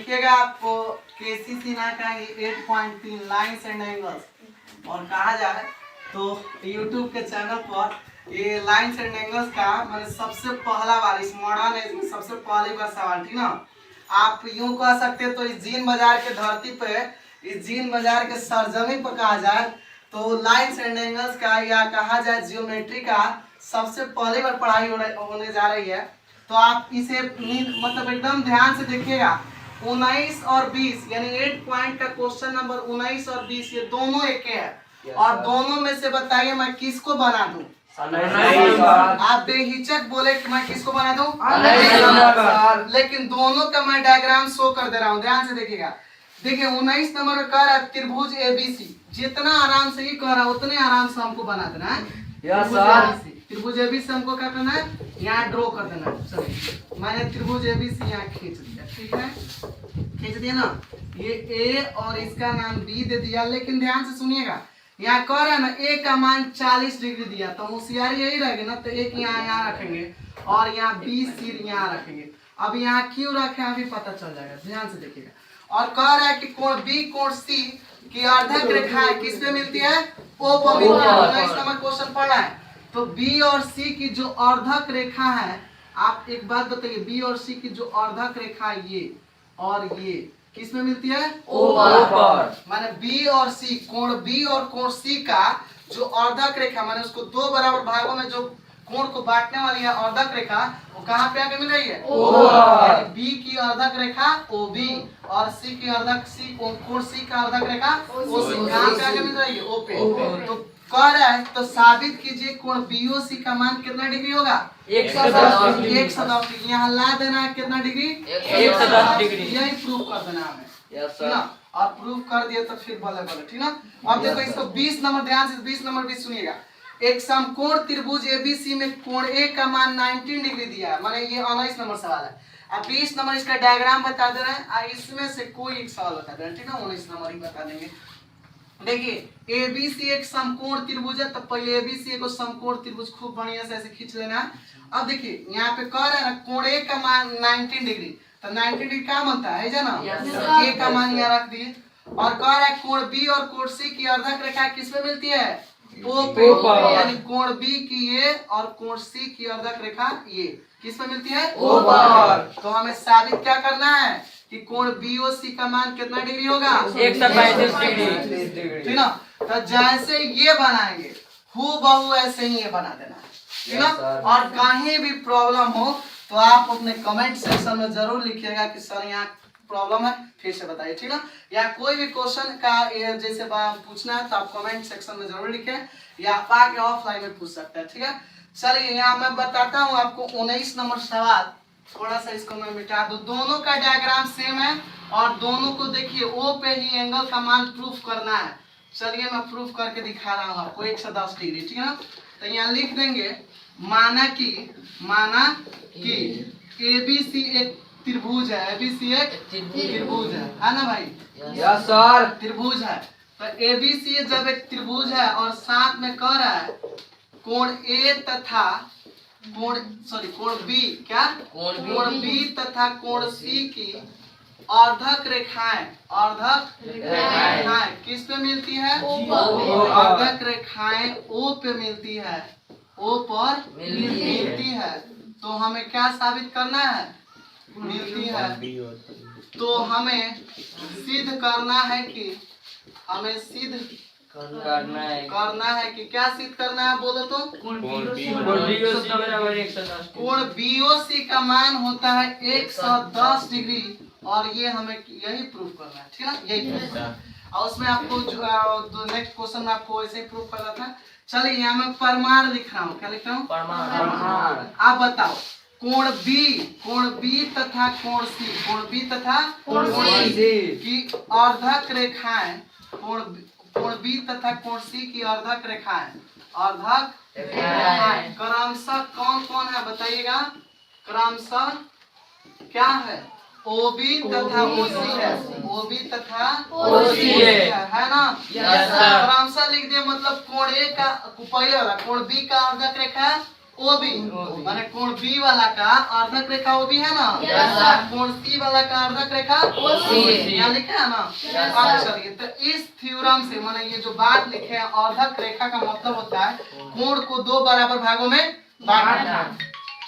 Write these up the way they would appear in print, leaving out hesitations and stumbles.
देखिएगा आपको केसी सिन्हा का ये 8.3 लाइन्स एंड एंगल्स और कहा जाए तो यूट्यूब के चैनल पर ये लाइन्स एंड एंगल्स का मैंने सबसे पहला बार इस मॉडर्न एज में सबसे पहली बार सवाल, ठीक ना। आप यूं कह सकते हो तो इस जीन बाजार के धरती पे, इस जीन बाजार के सरजमी पर कहा जाए तो लाइन्स एंड एंगल्स का या कहा जाए जियोमेट्री का सबसे पहली बार पढ़ाई होने जा रही है। तो आप इसे मतलब एकदम ध्यान से देखिएगा। 19 और 20 यानी 8 पॉइंट का क्वेश्चन नंबर 19 और 20 ये दोनों एक है और दोनों में से बताइए मैं किसको बना दूं। आप बेहिचक बोले कि मैं किसको बना दूं, लेकिन दोनों का मैं डायग्राम शो कर दे रहा हूं, ध्यान से देखिएगा। देखिए 19 नंबर में कह रहा है त्रिभुज एबीसी, जितना आराम से ही कह रहा है उतने आराम से हमको बना देना है। त्रिभुज एबीसी हमको क्या करना है, यहाँ ड्रॉ कर देना है। चलिए मैंने त्रिभुज एबीसी यहाँ खींच दिया, ठीक है, खींच दिया ना। ये ए और इसका नाम बी दे दिया, लेकिन ध्यान से सुनिएगा, यहाँ कह रहा है ना ए का मान 40 डिग्री दिया, तो होशियारी यही रहेगी ना, तो एक यहाँ रखेंगे और यहाँ बी सिर यहाँ रखेंगे। अब यहाँ क्यों रखे अभी पता चल जाएगा, ध्यान से देखिएगा। और कह रहा है कि कोण बी कोण सी की अर्धक रेखाएं किस पे मिलती है, ओ पर मिलती है। इस नंबर क्वेश्चन पढ़ना है तो बी और सी की जो अर्धक रेखा है, आप एक बात बताइए, बी और सी की जो अर्धक रेखा ये और ये किस में मिलती है, ओ पर। माने बी और सी, कोण बी और कोण सी का जो अर्धक रेखा, माने उसको दो बराबर भागों में जो कोण को बांटने वाली है अर्धक रेखा, वो कहाँ पे आके मिल रही है, ओ पर। बी की अर्धक रेखा ओ बी और सी की अर्धक सी, कोण सी का अर्धक रेखा ओ सी, कहाँ पे आके मिल रही है, ओ पे। तो कह रहा है तो साबित कीजिए कोण बीओसी का मान कितना डिग्री होगा, 110 डिग्री। यहाँ ला देना है कितना डिग्री, 110 डिग्री। यही प्रूव कर देना हमें, ठीक ना। और प्रूव कर दिया तो फिर बोले ठीक ना। अब देखो इसको 20 नंबर, ध्यान से 20 नंबर भी सुनिएगा। एक समकोण त्रिभुज एबीसी में कोण ए का मान 19 डिग्री दिया है, माने ये 19 नंबर सवाल है। अब 20 नंबर इसका डायग्राम बता दे रहे हैं, इसमें से कोई एक सवाल बता दे रहे हैं, ठीक ना। 19 नंबर ही बता देंगे। देखिए एबीसी एक समकोण त्रिभुज है, तो पहले एबीसी एक समकोण त्रिभुज खूब बढ़िया से ऐसे खींच लेना है। अब देखिए यहाँ पे कह रहा है ना कोण ए का मान 19 डिग्री, तो 90 डिग्री क्या बनता है ना, ए का मान यहाँ रख दिए। और कह रहा है कोण बी और कोण सी की अर्धक रेखा किस में मिलती है, ओ पे, यानी कोण बी की ये और कोण सी की अर्धक रेखा ये किस में मिलती है, ओ पर। तो हमें साबित क्या करना है कि कोण बीओसी का मान कितना डिग्री होगा, 135 डिग्री, ठीक ना। तो जैसे ये बनाएंगे हूबहू ऐसे ही ये बना देना, ठीक ना। और कहीं भी प्रॉब्लम हो तो आप अपने कमेंट सेक्शन में जरूर लिखिएगा कि सर यहाँ प्रॉब्लम है, फिर से बताइए, ठीक ना। या कोई भी क्वेश्चन का जैसे पूछना है तो आप कमेंट सेक्शन में जरूर लिखें, या आप आके ऑफलाइन में पूछ सकते हैं, ठीक है। चलिए यहाँ मैं बताता हूँ आपको 19 नंबर सवाल, थोड़ा सा इसको मैं मिटा दूं। दोनों का डायग्राम सेम है और दोनों को देखिए ओ पे ही एंगल का मान प्रूफ करना है। चलिए मैं प्रूफ करके दिखा रहा हूँ आपको 110 डिग्री, ठीक है ना। तो यहाँ लिख देंगे माना कि एबीसी एक त्रिभुज है, एबीसी एक त्रिभुज है ना भाई, यस सर, त्रिभुज है। तो एबीसी जब एक त्रिभुज है और साथ में कह रहा है कोण ए तथा कोण बी, क्या कोण बी तथा कोण सी की अर्धक रेखाएं किस पे मिलती है, अर्धक रेखाएं ओ पे मिलती है, ओ पर मिलती है। तो हमें क्या साबित करना है, मिलती है। तो हमें सिद्ध करना है कि करना है कि क्या सिद्ध करना है, बोलो तो कोण बीओसी का मान होता है 110 डिग्री और ये हमें यही प्रूफ करना है, ठीक है ना, यही प्रूफ करना है। और उसमें आपको जो नेक्स्ट क्वेश्चन में आपको ऐसे ही प्रूफ करना था। चलिए यहाँ मैं परमार लिख रहा हूँ, क्या लिख रहा हूँ, परमार। आप बताओ कोण बी तथा कोण सी की अर्धक रेखाएं, कोण बी तथा कोण सी की अर्धक रेखाएं क्रमशः कौन कौन है बताइएगा, क्रमशः क्या है, ओबी तथा ओसी है, ओबी तथा ओसी है ना। क्रमशः लिख दिए, मतलब कोण ए का पहले वाला कोण बी का अर्धक रेखा ओबी माने कोण बी वाला का अर्धक रेखा ओबी है ना, कोण सी वाला का अर्धक रेखा ओसी यहाँ लिखा है ना। अब चलिए तो इस थ्योरम से माने ये जो बात लिखे हैं अर्धक रेखा का मतलब होता है कोण को दो बराबर भागों में बांटना।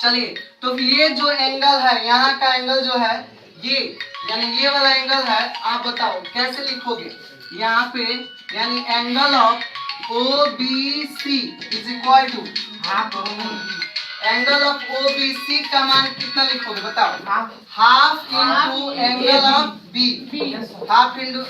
चलिए तो ये जो एंगल है यहाँ का एंगल जो है ये यानी ये वाला एंगल है, आप बताओ कैसे लिखोगे यहाँ पे, यानी angle of OBC is equal to angle of OBC का मान कितना लिखोगे बताओ, half into angle of B, half into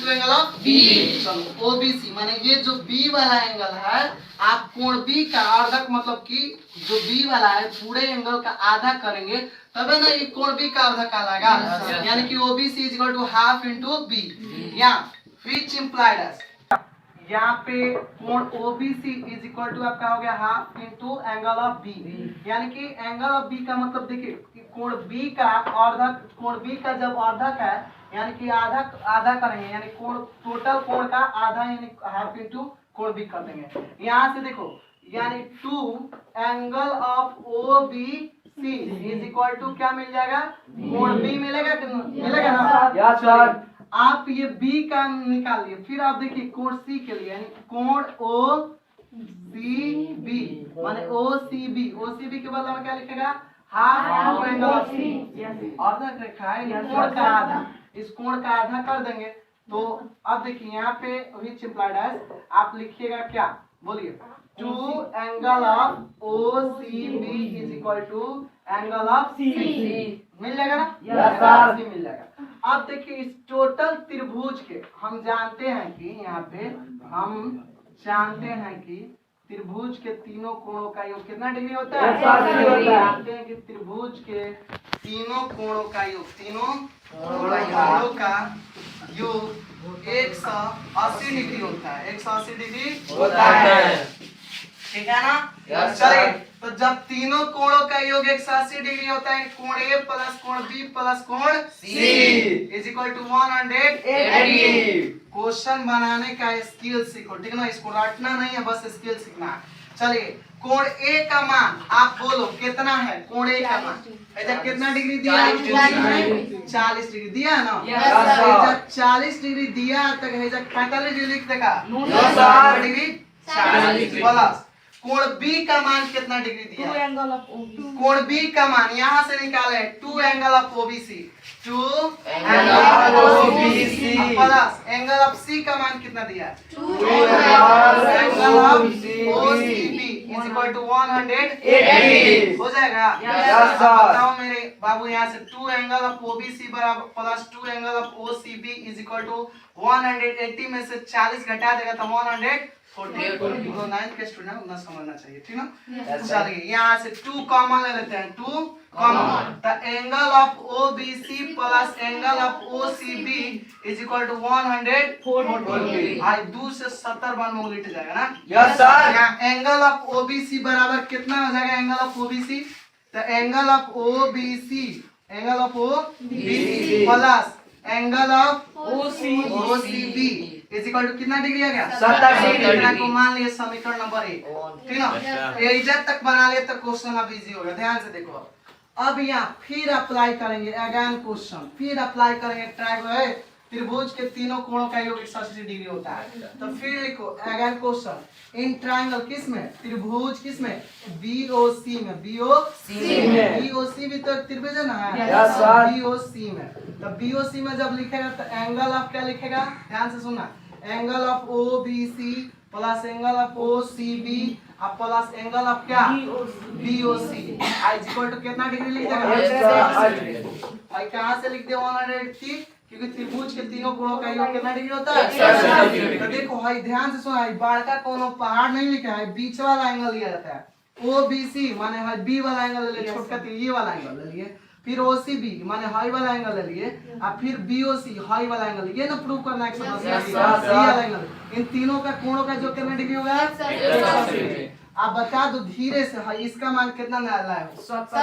angle of B. चलो OBC माने ये जो बी वाला एंगल है आप कोण बी का अर्धक मतलब कि जो बी वाला है पूरे एंगल का आधा करेंगे तबे ना ये कोण बी का अर्धक आएगा, यानी कि OBC is equal to half into B. यहाँ व्हिच इंप्लाइड एज यहाँ पे कोण OBC इज इक्वल टू आपका हो गया half into angle of B, यानी कि एंगल ऑफ बी का मतलब देखिए कोण बी का अर्धक, कोण बी का जब अर्धक है यानी कि आधा करेंगे यानी कोण टोटल कोण का आधा यानी हाफ इंटू कोण बी कर देंगे। यहाँ से देखो यानी 2 angle of OBC is equal to क्या मिल जाएगा, कोण बी मिलेगा ना। Yes sir. आप ये B का निकालिए, फिर आप देखिए कोण C के लिए यानी कोण OCB माने OCB के बदले में क्या लिखेगा, हाफ एंगल ऑफ C, अर्धक रेखा है कोण का आधा, इस कोण का आधा कर देंगे। तो अब देखिए यहाँ पे व्हिच इंप्लाइड एज आप लिखिएगा क्या, बोलिए 2 angle of OCB is equal to angle of C मिल जाएगा ना। यस सर मिल जाएगा। अब देखिए इस टोटल त्रिभुज के हम जानते हैं कि यहाँ पे हम जानते हैं कि त्रिभुज के तीनों कोणों का योग कितना डिग्री होता है, जानते हैं कि त्रिभुज के तीनों कोणों का योग, तीनों कोणों का योग 180 डिग्री होता है, 180 डिग्री होता है, ठीक है ना। चलिए तो जब तीनों कोणों का योग 180 डिग्री होता है कोण A प्लस कोण B प्लस कोण C is equal to 180। Question बनाने का स्किल सीखो, ठीक है ना, इसको रटना नहीं है बस स्किल सीखना है। चलिए कोण A का मान आप बोलो कितना है, कोण A का मान ऐसा कितना डिग्री दिया है, 40 डिग्री दिया है ना। 40 डिग्री दिया तक है 45 डिग्री लिख देगा डिग्री 40 प्लस कोण B का मान कितना डिग्री दिया है, कोण B का मान यहाँ से निकाले 2 angle of OBC, 2 angle of OBC plus angle of C का मान कितना दिया है, 2 angle of OCB is equal to 180 हो जाएगा। बताओ मेरे बाबू यहाँ से 2 एंगल ऑफ OBC बराबर plus 2 angle of OCB is equal to 180 में से 40 घटा देगा तो 140। नाइन्थ के स्टूडेंट उतना समझना चाहिए, ठीक ना। चलिए यहाँ से 2 कॉमन ले लेते हैं, 2 कॉमन तो angle of OBC plus angle of OCB is equal to 140। भाई 2 से 70 बार में उलट जाएगा ना। Yes sir. यहाँ एंगल ऑफ OBC बराबर कितना हो जाएगा, एंगल ऑफ OBC तो angle of OBC plus angle of OCB is equal to कितना डिग्री आ गया, 70 डिग्री को मान लिए समीकरण नंबर 1, ठीक ना। ये इज्जत तक बना लिए तो क्वेश्चन अब इजी हो गया। ध्यान से देखो अब यहाँ फिर अप्लाई करेंगे अगेन क्वेश्चन, फिर अप्लाई करेंगे ट्रायंगल त्रिभुज के तीनों कोणों का योग 180 डिग्री होता है। तो फिर लिखो अगेन क्वेश्चन इन ट्रायंगल किस में, त्रिभुज किस में, BOC में, BOC भी तो त्रिभुज है ना। Yes sir. BOC में तो BOC में जब लिखेगा तो एंगल ऑफ क्या लिखेगा, ध्यान से सुनना, angle of OBC plus angle of OCB अब प्लस एंगल ऑफ क्या BOC इज इक्वल टू कितना डिग्री लिख देगा, भाई कहां से लिख दे 180 क्योंकि त्रिभुज के तीनों कोणों का योग कितना डिग्री होता है। तो देखो भाई ध्यान से सुना, बड़का कोनो पहाड़ नहीं लिखा है, बीच वाला एंगल लिया जाता है। OBC माने है B वाला एंगल ले लिए, छोटका ये वाला एंगल ले लिए, फिर OCB माने हाई वाला एंगल ले लिए, और फिर BOC हाई वाला एंगल, ये ना प्रूव करना है 180 वाला एंगल, इन तीनों का कोणों का जो कितना डिग्री होगा 180 डिग्री। आप बता दो धीरे से, है इसका मान कितना निकालना है 70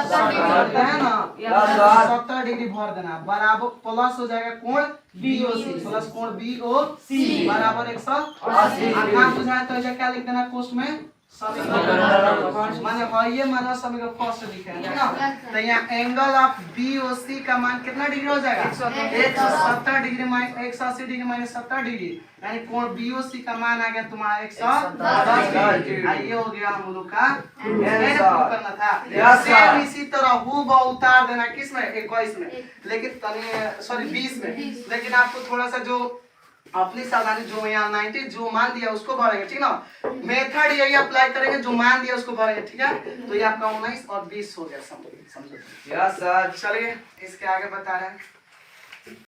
है ना, 70 डिग्री भर देना बराबर प्लस हो जाएगा कोण BOC प्लस कोण BOC बराबर 180। आप बुझाए तो ऐसा क्या लिख देना पोस्ट में माने ये माना समीकरण फर्स्ट लिखा है ना। तो यहाँ एंगल ऑफ BOC का मान कितना डिग्री हो जाएगा 170 degree minus 180 degree minus 70 degree, यानी कोण BOC का मान आ गया तुम्हारा 110 डिग्री। ये हो गया हम लोग का प्रूव करना था। सेम इसी तरह हूबहू उतार देना किस में 21 में, लेकिन सॉरी 20 में, लेकिन आपको थोड़ा सा जो अपनी सावधानी जो यहाँ 90 जो मान दिया उसको भरेंगे, ठीक ना। मेथड यही अप्लाई करेंगे, जो मान दिया उसको भरेंगे, ठीक है। तो ये आपका 19 और 20 हो गया, समझो। Yes sir. चलिए इसके आगे बता रहे हैं।